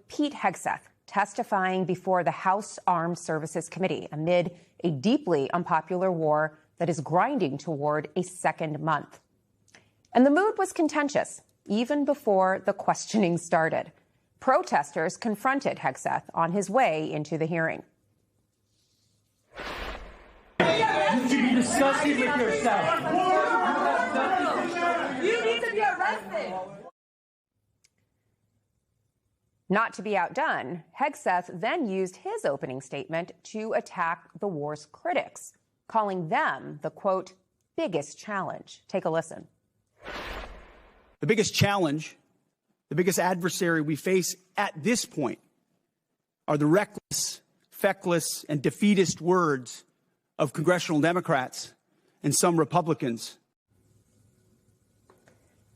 Pete Hegseth testifying before the House Armed Services Committee amid a deeply unpopular war that is grinding toward a second month. And the mood was contentious even before the questioning started. Protesters confronted Hegseth on his way into the hearing. You should be disgusted with yourself. You need to be arrested. Not to be outdone, Hegseth then used his opening statement to attack the war's critics, calling them the, quote, biggest challenge. Take a listen. The biggest challenge, the biggest adversary we face at this point are the reckless, feckless, and defeatist words of congressional Democrats and some Republicans.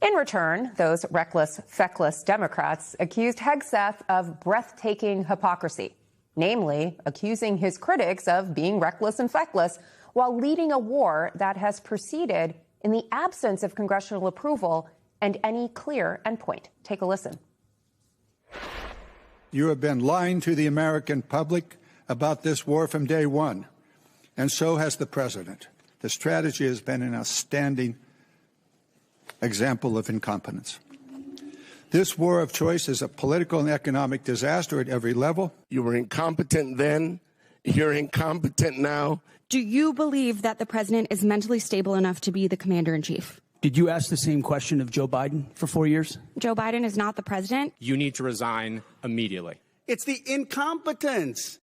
In return, those reckless, feckless Democrats accused Hegseth of breathtaking hypocrisy, namely accusing his critics of being reckless and feckless while leading a war that has proceeded in the absence of congressional approval and any clear endpoint. Take a listen. You have been lying to the American public about this war from day one, and so has the president. The strategy has been an outstanding example of incompetence. This war of choice is a political and economic disaster at every level. You were incompetent then. You're incompetent now. Do you believe that the president is mentally stable enough to be the commander-in-chief? Did you ask the same question of Joe Biden for 4 years? Joe Biden is not the president. You need to resign immediately. It's the incompetence.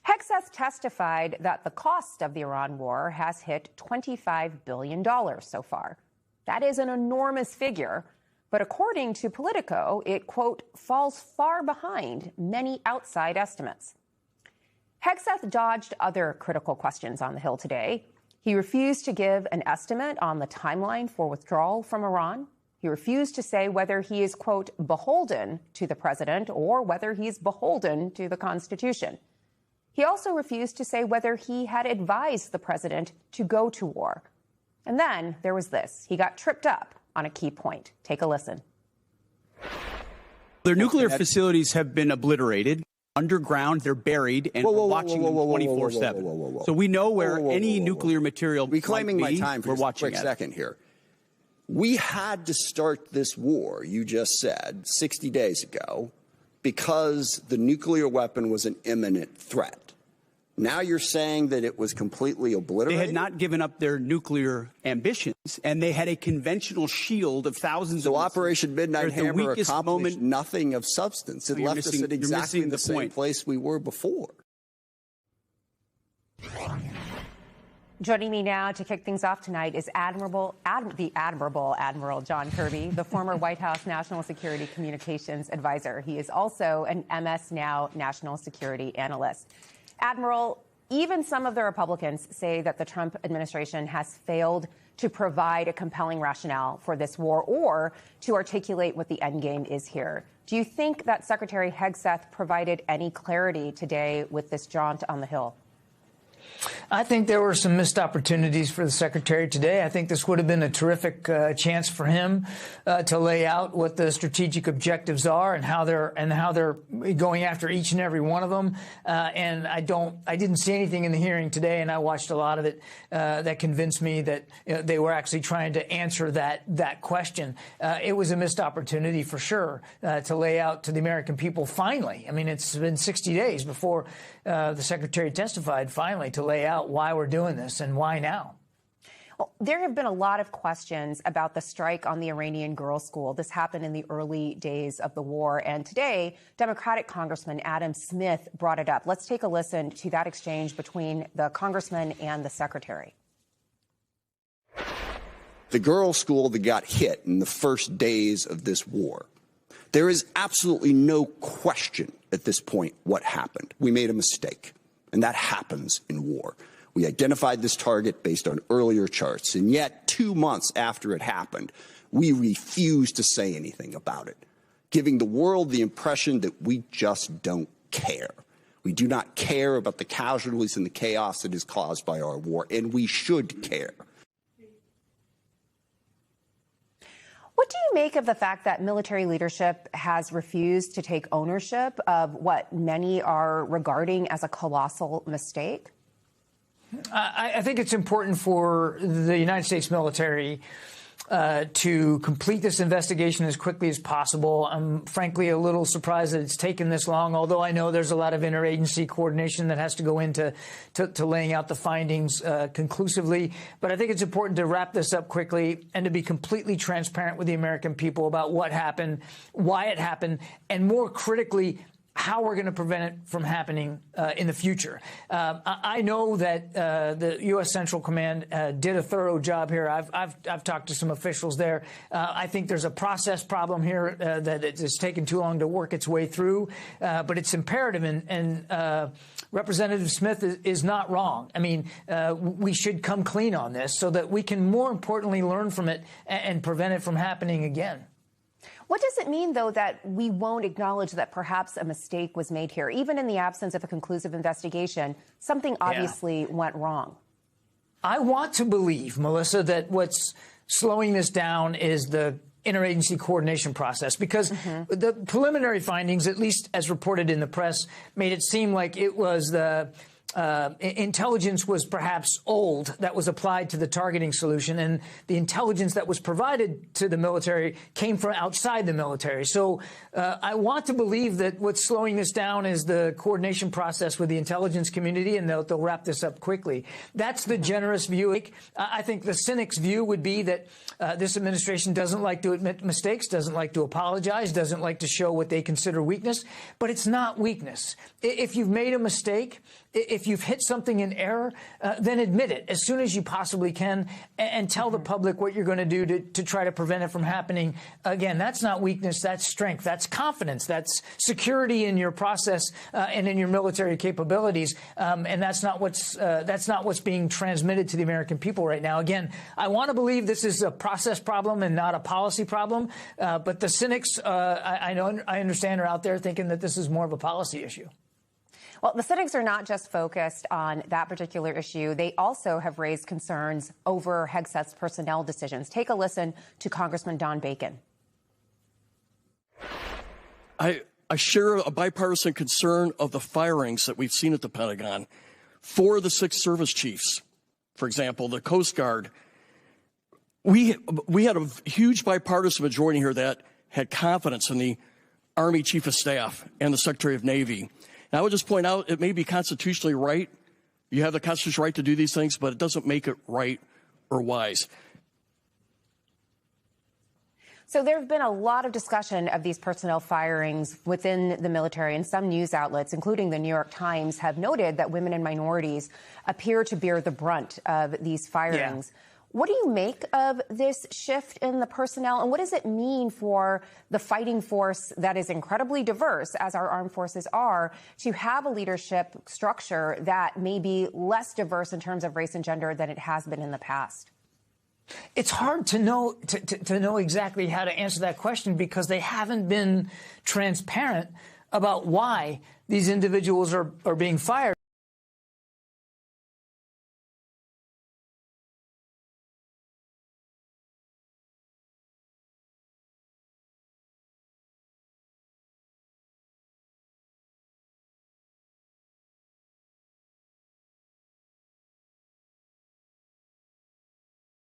Hegseth testified that the cost of the Iran war has hit $25 billion so far. That is an enormous figure, but according to Politico, it, quote, falls far behind many outside estimates. Hegseth dodged other critical questions on the Hill today. He refused to give an estimate on the timeline for withdrawal from Iran. He refused to say whether he is, quote, beholden to the president or whether he's beholden to the Constitution. He also refused to say whether he had advised the president to go to war. And then there was this. He got tripped up on a key point. Take a listen. Their nuclear facilities have been obliterated. Underground, they're buried, and we're watching them 24/7. So we know where any nuclear material reclaiming might be. my time for we're just a watching quick second here. We had to start this war, you just said, 60 days ago, because the nuclear weapon was an imminent threat. Now you're saying that it was completely obliterated? They had not given up their nuclear ambitions, and they had a conventional shield of thousands of... So Operation Midnight Hammer accomplished nothing of substance. It left us at exactly the same place we were before. Joining me now to kick things off tonight is the admirable Admiral John Kirby, the former White House National Security Communications Advisor. He is also an MS Now National Security Analyst. Admiral, even some of the Republicans say that the Trump administration has failed to provide a compelling rationale for this war or to articulate what the endgame is here. Do you think that Secretary Hegseth provided any clarity today with this jaunt on the Hill? I think there were some missed opportunities for the secretary today. I think this would have been a terrific chance for him to lay out what the strategic objectives are and how they're going after each and every one of them. And I didn't see anything in the hearing today, and I watched a lot of it that convinced me that they were actually trying to answer that question. It was a missed opportunity for sure to lay out to the American people finally. I mean, it's been 60 days before the secretary testified finally to lay out why we're doing this and why now. Well, there have been a lot of questions about the strike on the Iranian girls' school. This happened in the early days of the war. And today, Democratic Congressman Adam Smith brought it up. Let's take a listen to that exchange between the congressman and the secretary. The girls' school that got hit in the first days of this war. There is absolutely no question at this point what happened. We made a mistake, and that happens in war. We identified this target based on earlier charts, and yet 2 months after it happened, we refused to say anything about it, giving the world the impression that we just don't care. We do not care about the casualties and the chaos that is caused by our war, and we should care. What do you make of the fact that military leadership has refused to take ownership of what many are regarding as a colossal mistake? I think it's important for the United States military to complete this investigation as quickly as possible. I'm frankly a little surprised that it's taken this long, although I know there's a lot of interagency coordination that has to go into laying out the findings conclusively. But I think it's important to wrap this up quickly and to be completely transparent with the American people about what happened, why it happened, and more critically, how we're going to prevent it from happening in the future. I know that the U.S. Central Command did a thorough job here. I've talked to some officials there. I think there's a process problem here that it's taken too long to work its way through, but it's imperative. And Representative Smith is not wrong. I mean, we should come clean on this so that we can more importantly learn from it and prevent it from happening again. What does it mean, though, that we won't acknowledge that perhaps a mistake was made here? Even in the absence of a conclusive investigation, something obviously went wrong. I want to believe, Melissa, that what's slowing this down is the interagency coordination process, because the preliminary findings, at least as reported in the press, made it seem like it was the intelligence was perhaps old that was applied to the targeting solution, and the intelligence that was provided to the military came from outside the military. So I want to believe that what's slowing this down is the coordination process with the intelligence community, and they'll wrap this up quickly. That's the generous view. I think the cynic's view would be that this administration doesn't like to admit mistakes, doesn't like to apologize, doesn't like to show what they consider weakness. But it's not weakness. If you've made a mistake, if you've hit something in error, then admit it as soon as you possibly can and tell the public what you're going to do to try to prevent it from happening again. That's not weakness. That's strength. That's confidence. That's security in your process and in your military capabilities. And that's not what's being transmitted to the American people right now. Again, I want to believe this is a process problem and not a policy problem. But the cynics, I understand, are out there thinking that this is more of a policy issue. Well, the cynics are not just focused on that particular issue. They also have raised concerns over Hegseth's personnel decisions. Take a listen to Congressman Don Bacon. I share a bipartisan concern of the firings that we've seen at the Pentagon. 4 of the 6 service chiefs, for example, the Coast Guard. We had a huge bipartisan majority here that had confidence in the Army Chief of Staff and the Secretary of Navy. And I would just point out, it may be constitutionally right. You have the constitutional right to do these things, but it doesn't make it right or wise. So there have been a lot of discussion of these personnel firings within the military, and some news outlets, including the New York Times, have noted that women and minorities appear to bear the brunt of these firings. Yeah. What do you make of this shift in the personnel, and what does it mean for the fighting force that is incredibly diverse, as our armed forces are, to have a leadership structure that may be less diverse in terms of race and gender than it has been in the past? It's hard to know to know exactly how to answer that question, because they haven't been transparent about why these individuals are being fired.